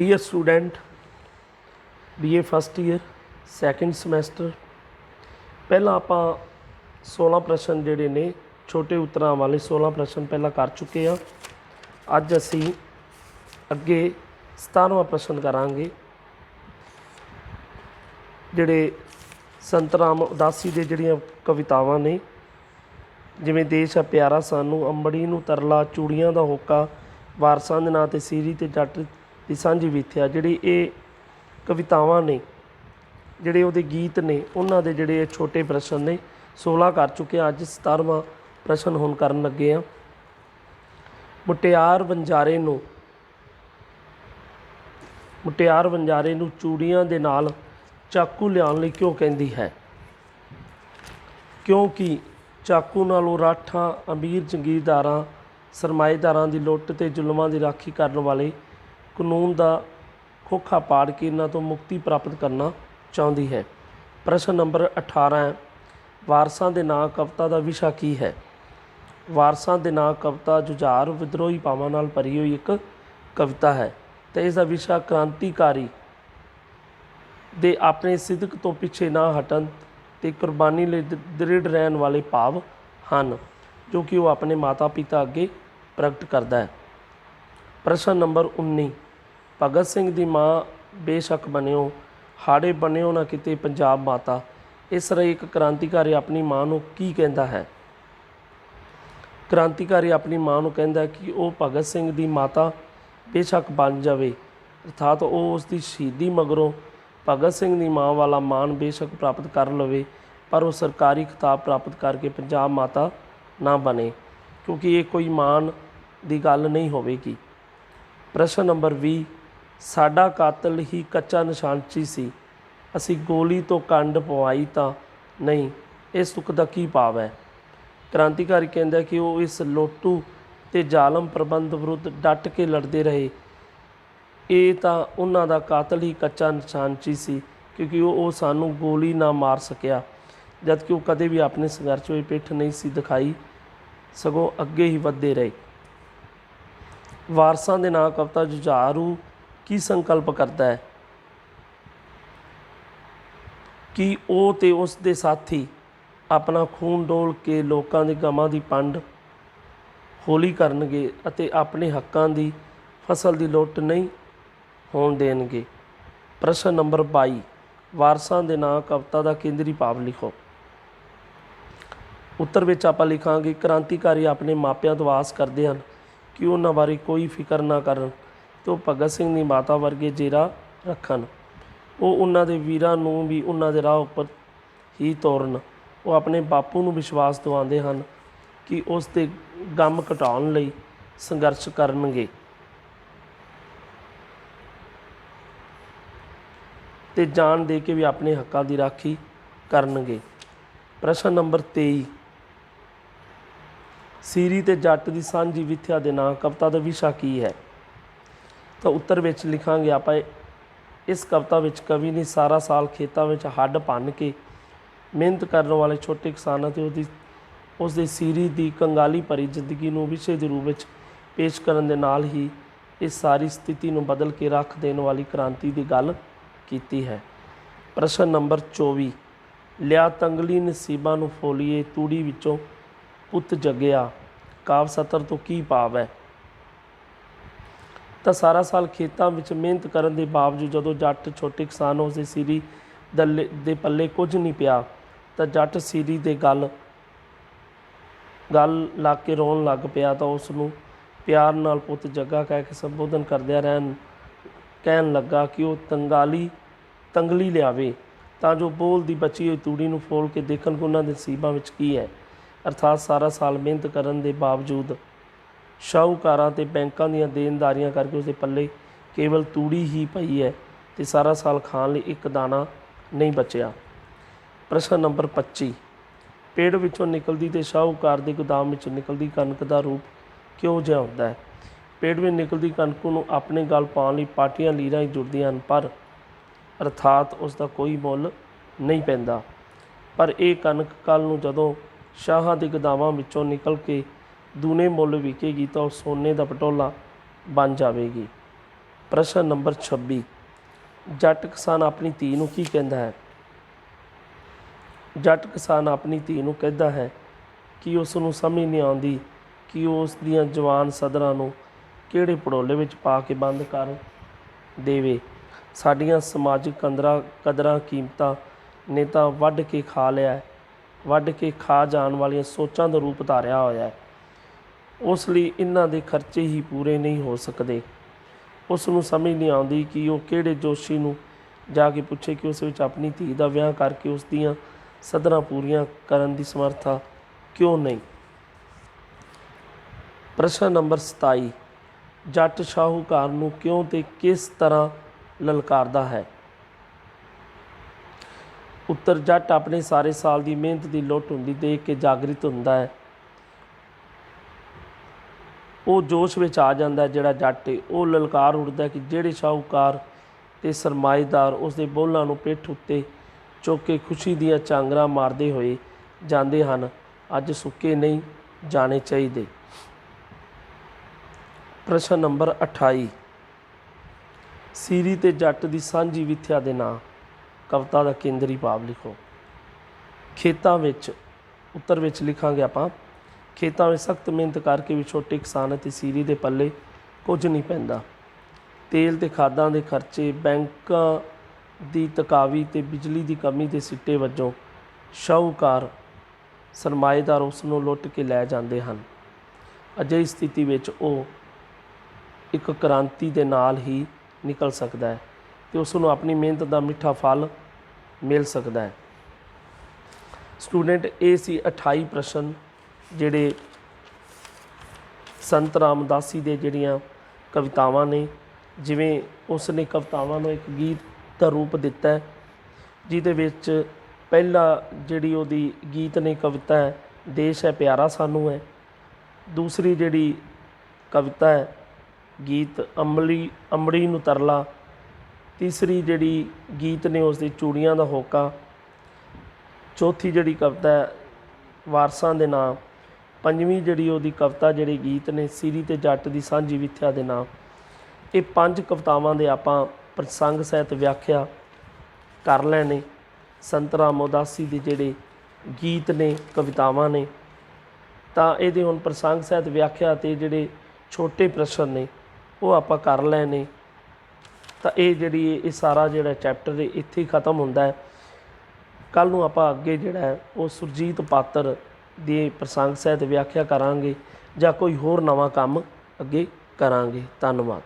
Dear student, BA first year second semester ਪਹਿਲਾਂ ਆਪਾਂ 16 ਪ੍ਰਸ਼ਨ ਜਿਹੜੇ ਨੇ ਛੋਟੇ ਉੱਤਰਾਂ ਵਾਲੇ 16 ਪ੍ਰਸ਼ਨ ਪਹਿਲਾਂ ਕਰ ਚੁੱਕੇ ਆ। ਅੱਜ ਅਸੀਂ ਅੱਗੇ 17ਵਾਂ ਪ੍ਰਸ਼ਨ ਕਰਾਂਗੇ। ਜਿਹੜੇ ਸੰਤ ਰਾਮ ਉਦਾਸੀ ਦੇ ਜਿਹੜੀਆਂ ਕਵਿਤਾਵਾਂ ਨੇ, ਜਿਵੇਂ ਦੇਸ਼ ਆ ਪਿਆਰਾ ਸਾਨੂੰ, ਅੰਬੜੀ ਨੂੰ ਤਰਲਾ, ਚੂੜੀਆਂ ਦਾ ਹੋਕਾ, ਵਾਰਸਾਂ ਦੇ ਨਾਂ ਤੇ ਸੀਰੀ ਤੇ ਜੱਟ ਦੀ ਸਾਂਝੀ ਵਿਥਿਆ, ਜਿਹੜੀ ਇਹ ਕਵਿਤਾਵਾਂ ਨੇ, ਜਿਹੜੇ ਉਹਦੇ ਗੀਤ ਨੇ, ਉਹਨਾਂ ਦੇ ਜਿਹੜੇ ਇਹ ਛੋਟੇ ਪ੍ਰਸ਼ਨ ਨੇ 16 ਕਰ ਚੁੱਕੇ ਆ। ਅੱਜ 17ਵਾਂ ਪ੍ਰਸ਼ਨ ਹੁਣ ਕਰਨ ਲੱਗੇ ਆ। ਮੁਟਿਆਰ ਵਣਜਾਰੇ ਨੂੰ ਚੂੜੀਆਂ ਦੇ ਨਾਲ ਚਾਕੂ ਲਿਆਉਣ ਲਈ ਕਿਉਂ ਕਹਿੰਦੀ ਹੈ? ਕਿਉਂਕਿ ਚਾਕੂ ਨਾਲ ਉਹ ਰਾਠਾਂ, ਅਮੀਰ ਜਗੀਰਦਾਰਾਂ, ਸਰਮਾਏਦਾਰਾਂ ਦੀ ਲੁੱਟ ਤੇ ਜ਼ੁਲਮਾਂ ਦੀ ਰਾਖੀ ਕਰਨ ਵਾਲੇ ਕਾਨੂੰਨ ਦਾ ਖੋਖਾ ਪਾੜ ਕੇ ਇਹਨਾਂ ਤੋਂ ਮੁਕਤੀ ਪ੍ਰਾਪਤ ਕਰਨਾ ਚਾਹੁੰਦੀ ਹੈ। ਪ੍ਰਸ਼ਨ ਨੰਬਰ 18 ਹੈ, ਵਾਰਸਾਂ ਦੇ ਨਾਂ ਕਵਿਤਾ ਦਾ ਵਿਸ਼ਾ ਕੀ ਹੈ? ਵਾਰਸਾਂ ਦੇ ਨਾਂ ਕਵਿਤਾ ਜੁਝਾਰ ਵਿਦਰੋਹੀ ਭਾਵਾਂ ਨਾਲ ਭਰੀ ਹੋਈ ਇੱਕ ਕਵਿਤਾ ਹੈ ਅਤੇ ਇਸ ਦਾ ਵਿਸ਼ਾ ਕ੍ਰਾਂਤੀਕਾਰੀ ਦੇ ਆਪਣੇ ਸਿਦਕ ਤੋਂ ਪਿੱਛੇ ਨਾ ਹਟਣ ਅਤੇ ਕੁਰਬਾਨੀ ਲਈ ਦ੍ਰਿੜ ਰਹਿਣ ਵਾਲੇ ਭਾਵ ਹਨ, ਜੋ ਕਿ ਉਹ ਆਪਣੇ ਮਾਤਾ ਪਿਤਾ ਅੱਗੇ ਪ੍ਰਗਟ ਕਰਦਾ ਹੈ। ਪ੍ਰਸ਼ਨ ਨੰਬਰ 19, ਭਗਤ ਸਿੰਘ ਦੀ ਮਾਂ ਬੇਸ਼ੱਕ ਬਣਿਓ, ਹਾੜੇ ਬਣਿਓ ਨਾ ਕਿਤੇ ਪੰਜਾਬ ਮਾਤਾ। ਇਸ ਰਾਹੀਂ ਇੱਕ ਕ੍ਰਾਂਤੀਕਾਰੀ ਆਪਣੀ ਮਾਂ ਨੂੰ ਕੀ ਕਹਿੰਦਾ ਹੈ? ਕ੍ਰਾਂਤੀਕਾਰੀ ਆਪਣੀ ਮਾਂ ਨੂੰ ਕਹਿੰਦਾ ਕਿ ਉਹ ਭਗਤ ਸਿੰਘ ਦੀ ਮਾਤਾ ਬੇਸ਼ੱਕ ਬਣ ਜਾਵੇ, ਅਰਥਾਤ ਉਹ ਉਸ ਦੀ ਸ਼ਹੀਦੀ ਮਗਰੋਂ ਭਗਤ ਸਿੰਘ ਦੀ ਮਾਂ ਵਾਲਾ ਮਾਣ ਬੇਸ਼ੱਕ ਪ੍ਰਾਪਤ ਕਰ ਲਵੇ, ਪਰ ਉਹ ਸਰਕਾਰੀ ਖਿਤਾਬ ਪ੍ਰਾਪਤ ਕਰਕੇ ਪੰਜਾਬ ਮਾਤਾ ਨਾ ਬਣੇ, ਕਿਉਂਕਿ ਇਹ ਕੋਈ ਮਾਣ ਦੀ ਗੱਲ ਨਹੀਂ ਹੋਵੇਗੀ। ਪ੍ਰਸ਼ਨ ਨੰਬਰ 20, ਸਾਡਾ ਕਾਤਲ ਹੀ ਕੱਚਾ ਨਿਸ਼ਾਨਚੀ ਸੀ, ਅਸੀਂ ਗੋਲੀ ਤੋਂ ਕੰਡ ਪਵਾਈ ਤਾਂ ਨਹੀਂ। ਇਸ ਤੁਕ ਦਾ ਕੀ ਭਾਵ ਹੈ? ਕ੍ਰਾਂਤੀਕਾਰੀ ਕਹਿੰਦਾ ਕਿ ਉਹ ਇਸ ਲੋਟੂ ਤੇ ਜ਼ਾਲਮ ਪ੍ਰਬੰਧ ਵਿਰੁੱਧ ਡਟ ਕੇ ਲੜਦੇ ਰਹੇ। ਇਹ ਤਾਂ ਉਹਨਾਂ ਦਾ ਕਾਤਲ ਹੀ ਕੱਚਾ ਨਿਸ਼ਾਨਚੀ ਸੀ, ਕਿਉਂਕਿ ਉਹ ਸਾਨੂੰ ਗੋਲੀ ਨਾ ਮਾਰ ਸਕਿਆ, ਜਦ ਕਿ ਉਹ ਕਦੇ ਵੀ ਆਪਣੇ ਸੰਘਰਸ਼ ਵਿੱਚ ਪਿੱਠ ਨਹੀਂ ਸੀ ਦਿਖਾਈ, ਸਗੋਂ ਅੱਗੇ ਹੀ ਵੱਧਦੇ ਰਹੇ। ਵਾਰਸਾਂ ਦੇ ਨਾਂ ਕਵਿਤਾ ਜੁਝਾਰੂ ਕੀ ਸੰਕਲਪ ਕਰਦਾ ਹੈ? ਕਿ ਉਹ ਤੇ ਉਸ ਦੇ ਸਾਥੀ ਆਪਣਾ ਖੂਨ ਡੋਲ ਕੇ ਲੋਕਾਂ ਦੇ ਗਮਾਂ ਦੀ ਪੰਡ ਹੌਲੀ ਕਰਨਗੇ ਅਤੇ ਆਪਣੇ ਹੱਕਾਂ ਦੀ ਫਸਲ ਦੀ ਲੁੱਟ ਨਹੀਂ ਹੋਣ ਦੇਣਗੇ। ਪ੍ਰਸ਼ਨ ਨੰਬਰ 22, ਵਾਰਸਾਂ ਦੇ ਨਾਂ ਕਵਿਤਾ ਦਾ ਕੇਂਦਰੀ ਭਾਵ ਲਿਖੋ। ਉੱਤਰ ਵਿੱਚ ਆਪਾਂ ਲਿਖਾਂਗੇ, ਕ੍ਰਾਂਤੀਕਾਰੀ ਆਪਣੇ ਮਾਪਿਆਂ ਤੋਂ ਆਸ ਕਰਦੇ ਹਨ ਕਿ ਉਹਨਾਂ ਬਾਰੇ ਕੋਈ ਫਿਕਰ ਨਾ ਕਰਨ ਅਤੇ ਉਹ ਭਗਤ ਸਿੰਘ ਦੀ ਮਾਤਾ ਵਰਗੇ ਜੇਰਾ ਰੱਖਣ। ਉਹ ਉਹਨਾਂ ਦੇ ਵੀਰਾਂ ਨੂੰ ਵੀ ਉਹਨਾਂ ਦੇ ਰਾਹ ਉੱਪਰ ਹੀ ਤੋਰਨ। ਉਹ ਆਪਣੇ ਬਾਪੂ ਨੂੰ ਵਿਸ਼ਵਾਸ ਦਿਵਾਉਂਦੇ ਹਨ ਕਿ ਉਸ ਦੇ ਗਮ ਘਟਾਉਣ ਲਈ ਸੰਘਰਸ਼ ਕਰਨਗੇ ਅਤੇ ਜਾਨ ਦੇ ਕੇ ਵੀ ਆਪਣੇ ਹੱਕਾਂ ਦੀ ਰਾਖੀ ਕਰਨਗੇ। ਪ੍ਰਸ਼ਨ ਨੰਬਰ 23, ਸੀਰੀ ਤੇ ਜੱਟ ਦੀ ਸਾਂਝੀ ਵਿਥਿਆ ਦੇ ਨਾਂ ਕਵਿਤਾ ਦਾ ਵਿਸ਼ਾ ਕੀ ਹੈ? ਤਾਂ ਉੱਤਰ ਵਿੱਚ ਲਿਖਾਂਗੇ ਆਪਾਂ, ਇਸ ਕਵਿਤਾ ਵਿੱਚ ਕਵੀ ਨੇ ਸਾਰਾ ਸਾਲ ਖੇਤਾਂ ਵਿੱਚ ਹੱਡ ਭੰਨ ਕੇ ਮਿਹਨਤ ਕਰਨ ਵਾਲੇ ਛੋਟੇ ਕਿਸਾਨਾਂ ਅਤੇ ਉਸਦੇ ਸੀਰੀ ਦੀ ਕੰਗਾਲੀ ਭਰੀ ਜ਼ਿੰਦਗੀ ਨੂੰ ਵਿਸ਼ੇ ਦੇ ਰੂਪ ਵਿੱਚ ਪੇਸ਼ ਕਰਨ ਦੇ ਨਾਲ ਹੀ ਇਸ ਸਾਰੀ ਸਥਿਤੀ ਨੂੰ ਬਦਲ ਕੇ ਰੱਖ ਦੇਣ ਵਾਲੀ ਕ੍ਰਾਂਤੀ ਦੀ ਗੱਲ ਕੀਤੀ ਹੈ। ਪ੍ਰਸ਼ਨ ਨੰਬਰ 24, ਲਿਆ ਤੰਗਲੀ ਨਸੀਬਾਂ ਨੂੰ ਫੋਲੀਏ, ਤੂੜੀ ਵਿੱਚੋਂ ਪੁੱਤ ਜਗਿਆ, ਕਾਵ ਸਤਰ ਤੋਂ ਕੀ ਭਾਵ ਹੈ? ਤਾਂ ਸਾਰਾ ਸਾਲ ਖੇਤਾਂ ਵਿੱਚ ਮਿਹਨਤ ਕਰਨ ਦੇ ਬਾਵਜੂਦ ਜਦੋਂ ਜੱਟ ਛੋਟੇ ਕਿਸਾਨ ਉਸਦੇ ਸੀਰੀ ਦੇ ਪੱਲੇ ਕੁਝ ਨਹੀਂ ਪਿਆ, ਤਾਂ ਜੱਟ ਸੀਰੀ ਦੇ ਗੱਲ ਲਾ ਕੇ ਰੋਣ ਲੱਗ ਪਿਆ, ਤਾਂ ਉਸ ਨੂੰ ਪਿਆਰ ਨਾਲ ਪੁੱਤ ਜੱਗਾ ਕਹਿ ਕੇ ਸੰਬੋਧਨ ਕਰਦਿਆਂ ਕਹਿਣ ਲੱਗਾ ਕਿ ਉਹ ਤੰਗਲੀ ਲਿਆਵੇ, ਤਾਂ ਜੋ ਬੋਲ ਦੀ ਬਚੀ ਹੋਈ ਤੂੜੀ ਨੂੰ ਫੋਲ ਕੇ ਦੇਖਣ ਕਿ ਉਹਨਾਂ ਦੇ ਨਸੀਬਾਂ ਵਿੱਚ ਕੀ ਹੈ। ਅਰਥਾਤ ਸਾਰਾ ਸਾਲ ਮਿਹਨਤ ਕਰਨ ਦੇ ਬਾਵਜੂਦ ਸ਼ਾਹੂਕਾਰਾਂ ਅਤੇ ਬੈਂਕਾਂ ਦੀਆਂ ਦੇਣਦਾਰੀਆਂ ਕਰਕੇ ਉਸਦੇ ਪੱਲੇ ਕੇਵਲ ਤੂੜੀ ਹੀ ਪਈ ਹੈ ਅਤੇ ਸਾਰਾ ਸਾਲ ਖਾਣ ਲਈ ਇੱਕ ਦਾਣਾ ਨਹੀਂ ਬਚਿਆ। ਪ੍ਰਸ਼ਨ ਨੰਬਰ 25, ਪੇੜ ਵਿੱਚੋਂ ਨਿਕਲਦੀ ਅਤੇ ਸ਼ਾਹੂਕਾਰ ਦੇ ਗੋਦਾਮ ਵਿੱਚੋਂ ਨਿਕਲਦੀ ਕਣਕ ਦਾ ਰੂਪ ਕਿਹੋ ਜਿਹਾ ਹੁੰਦਾ ਹੈ? ਪੇੜ ਵਿੱਚ ਨਿਕਲਦੀ ਕਣਕ ਨੂੰ ਆਪਣੇ ਗਲ ਪਾਉਣ ਲਈ ਪਾਟੀਆਂ ਲੀਰਾਂ ਹੀ ਜੁੜਦੀਆਂ ਹਨ, ਪਰ ਅਰਥਾਤ ਉਸ ਦਾ ਕੋਈ ਮੁੱਲ ਨਹੀਂ ਪੈਂਦਾ। ਪਰ ਇਹ ਕਣਕ ਕੱਲ੍ਹ ਨੂੰ ਜਦੋਂ ਸ਼ਾਹਾਂ ਦੇ ਗੋਦਾਮਾਂ ਵਿੱਚੋਂ ਨਿਕਲ ਕੇ ਦੂਨੇ ਮੁੱਲ ਵਿਕੇਗੀ ਤਾਂ ਉਹ ਸੋਨੇ ਦਾ ਪਟੋਲਾ ਬਣ ਜਾਵੇਗੀ। ਪ੍ਰਸ਼ਨ ਨੰਬਰ 26, ਜੱਟ ਕਿਸਾਨ ਆਪਣੀ ਧੀ ਨੂੰ ਕੀ ਕਹਿੰਦਾ ਹੈ? ਜੱਟ ਕਿਸਾਨ ਆਪਣੀ ਧੀ ਨੂੰ ਕਹਿੰਦਾ ਹੈ ਕਿ ਉਸ ਨੂੰ ਸਮਝ ਨਹੀਂ ਆਉਂਦੀ ਕਿ ਉਹ ਉਸ ਦੀਆਂ ਜਵਾਨ ਸਧਰਾਂ ਨੂੰ ਕਿਹੜੇ ਭੜੋਲੇ ਵਿੱਚ ਪਾ ਕੇ ਬੰਦ ਕਰ ਦੇਵੇ। ਸਾਡੀਆਂ ਸਮਾਜਿਕ ਕਦਰਾਂ ਕੀਮਤਾਂ ਨੇ ਤਾਂ ਵੱਢ ਕੇ ਖਾ ਲਿਆ ਹੈ, ਵੱਢ ਕੇ ਖਾ ਜਾਣ ਵਾਲੀਆਂ ਸੋਚਾਂ ਦਾ ਰੂਪ ਧਾਰਿਆ ਹੋਇਆ ਹੈ। ਉਸ ਲਈ ਇਹਨਾਂ ਦੇ ਖਰਚੇ ਹੀ ਪੂਰੇ ਨਹੀਂ ਹੋ ਸਕਦੇ। ਉਸ ਨੂੰ ਸਮਝ ਨਹੀਂ ਆਉਂਦੀ ਕਿ ਉਹ ਕਿਹੜੇ ਜੋਸ਼ੀ ਨੂੰ ਜਾ ਕੇ ਪੁੱਛੇ ਕਿ ਉਸ ਵਿੱਚ ਆਪਣੀ ਧੀ ਦਾ ਵਿਆਹ ਕਰਕੇ ਉਸ ਦੀਆਂ ਸਧਰਾਂ ਪੂਰੀਆਂ ਕਰਨ ਦੀ ਸਮਰੱਥਾ ਕਿਉਂ ਨਹੀਂ। ਪ੍ਰਸ਼ਨ ਨੰਬਰ 27, ਜੱਟ ਸ਼ਾਹੂਕਾਰ ਨੂੰ ਕਿਉਂ ਤੇ ਕਿਸ ਤਰ੍ਹਾਂ ਲਲਕਾਰਦਾ ਹੈ? ਉੱਤਰ, ਜੱਟ ਆਪਣੇ ਸਾਰੇ ਸਾਲ ਦੀ ਮਿਹਨਤ ਦੀ ਲੁੱਟ ਹੁੰਦੀ ਦੇਖ ਕੇ ਜਾਗਰਿਤ ਹੁੰਦਾ ਹੈ। ਉਹ ਜੋਸ਼ ਵਿੱਚ ਆ ਜਾਂਦਾ ਜਿਹੜਾ ਜੱਟ ਹੈ। ਉਹ ਲਲਕਾਰ ਉੱਠਦਾ ਕਿ ਜਿਹੜੇ ਸ਼ਾਹੂਕਾਰ ਤੇ ਸਰਮਾਏਦਾਰ ਉਸ ਦੇ ਬੋਲਾਂ ਨੂੰ ਪਿੱਠ ਉੱਤੇ ਚੁੱਕ ਕੇ ਖੁਸ਼ੀ ਦੀਆਂ ਚਾਂਗਰਾਂ ਮਾਰਦੇ ਹੋਏ ਜਾਂਦੇ ਹਨ, ਅੱਜ ਸੁੱਕੇ ਨਹੀਂ ਜਾਣੇ ਚਾਹੀਦੇ। ਪ੍ਰਸ਼ਨ ਨੰਬਰ 28, ਸੀਰੀ ਤੇ ਜੱਟ ਦੀ ਸਾਂਝੀ ਵਿਥਿਆ ਦੇ ਨਾਂ ਕਵਿਤਾ ਦਾ ਕੇਂਦਰੀ ਭਾਵ ਲਿਖੋ। ਖੇਤਾਂ ਵਿੱਚ, ਉੱਤਰ ਵਿੱਚ ਲਿਖਾਂਗੇ ਆਪਾਂ, ਖੇਤਾਂ ਵਿੱਚ ਸਖਤ ਮਿਹਨਤ ਕਰਕੇ ਵੀ ਛੋਟੇ ਕਿਸਾਨ ਅਤੇ ਸੀਰੀ ਦੇ ਪੱਲੇ ਕੁਝ ਨਹੀਂ ਪੈਂਦਾ। ਤੇਲ ਤੇ ਖਾਦਾਂ ਦੇ ਖਰਚੇ, ਬੈਂਕਾਂ ਦੀ ਤਕਾਵੀ ਤੇ ਬਿਜਲੀ ਦੀ ਕਮੀ ਦੇ ਸਿੱਟੇ ਵਜੋਂ ਸ਼ਾਹੂਕਾਰ ਸਰਮਾਏਦਾਰ ਉਸ ਨੂੰ ਲੁੱਟ ਕੇ ਲੈ ਜਾਂਦੇ ਹਨ। ਅਜਿਹੀ ਸਥਿਤੀ ਵਿੱਚ ਉਹ ਇੱਕ ਕ੍ਰਾਂਤੀ ਦੇ ਨਾਲ ਹੀ ਨਿਕਲ ਸਕਦਾ ਹੈ ਅਤੇ ਉਸ ਨੂੰ ਆਪਣੀ ਮਿਹਨਤ ਦਾ ਮਿੱਠਾ ਫਲ ਮਿਲ ਸਕਦਾ ਹੈ। ਸਟੂਡੈਂਟ, ਇਹ ਸੀ 28 ਪ੍ਰਸ਼ਨ ਜਿਹੜੇ ਸੰਤ ਰਾਮਦਾਸੀ ਦੇ ਜਿਹੜੀਆਂ ਕਵਿਤਾਵਾਂ ਨੇ। ਜਿਵੇਂ ਉਸ ਨੇ ਕਵਿਤਾਵਾਂ ਨੂੰ ਇੱਕ ਗੀਤ ਦਾ ਰੂਪ ਦਿੱਤਾ ਹੈ, ਜਿਹਦੇ ਵਿੱਚ ਪਹਿਲਾ ਜਿਹੜੀ ਉਹਦੀ ਗੀਤ ਨੇ ਕਵਿਤਾ ਹੈ, ਦੇਸ਼ ਹੈ ਪਿਆਰਾ ਸਾਨੂੰ ਹੈ। ਦੂਸਰੀ ਜਿਹੜੀ ਕਵਿਤਾ ਹੈ, ਗੀਤ ਅੰਬੜੀ ਨੂੰ ਤਰਲਾ। ਤੀਸਰੀ ਜਿਹੜੀ ਗੀਤ ਨੇ ਉਸ ਦੀ ਚੂੜੀਆਂ ਦਾ ਹੋਕਾ। ਚੌਥੀ ਜਿਹੜੀ ਕਵਿਤਾ ਹੈ, ਵਾਰਸਾਂ ਦੇ ਨਾਂ। ਪੰਜਵੀਂ ਜਿਹੜੀ ਉਹਦੀ ਕਵਿਤਾ ਜਿਹੜੇ ਗੀਤ ਨੇ, ਸੀਰੀ ਤੇ ਜੱਟ ਦੀ ਸਾਂਝੀ ਵਿਥਿਆ ਦੇ ਨਾਂ। ਇਹ 5 ਕਵਿਤਾਵਾਂ ਦੇ ਆਪਾਂ ਪ੍ਰਸੰਗ ਸਹਿਤ ਵਿਆਖਿਆ ਕਰ ਲੈਣੇ। ਸੰਤ ਰਾਮ ਉਦਾਸੀ ਦੇ ਜਿਹੜੇ ਗੀਤ ਨੇ, ਕਵਿਤਾਵਾਂ ਨੇ, ਤਾਂ ਇਹਦੇ ਹੁਣ ਪ੍ਰਸੰਗ ਸਹਿਤ ਵਿਆਖਿਆ ਅਤੇ ਜਿਹੜੇ ਛੋਟੇ ਪ੍ਰਸ਼ਨ ਨੇ ਉਹ ਆਪਾਂ ਕਰ ਲੈਣੇ। ਤਾਂ ਇਹ ਸਾਰਾ ਜਿਹੜਾ ਚੈਪਟਰ ਹੈ ਇੱਥੇ ਹੀ ਖ਼ਤਮ ਹੁੰਦਾ ਹੈ। ਕੱਲ੍ਹ ਨੂੰ ਆਪਾਂ ਅੱਗੇ ਜਿਹੜਾ ਹੈ ਉਹ ਸੁਰਜੀਤ ਪਾਤਰ ਦੀ ਪ੍ਰਸੰਗ ਸਹਿਤ ਵਿਆਖਿਆ ਕਰਾਂਗੇ ਜਾਂ ਕੋਈ ਹੋਰ ਨਵਾਂ ਕੰਮ ਅੱਗੇ ਕਰਾਂਗੇ। ਧੰਨਵਾਦ।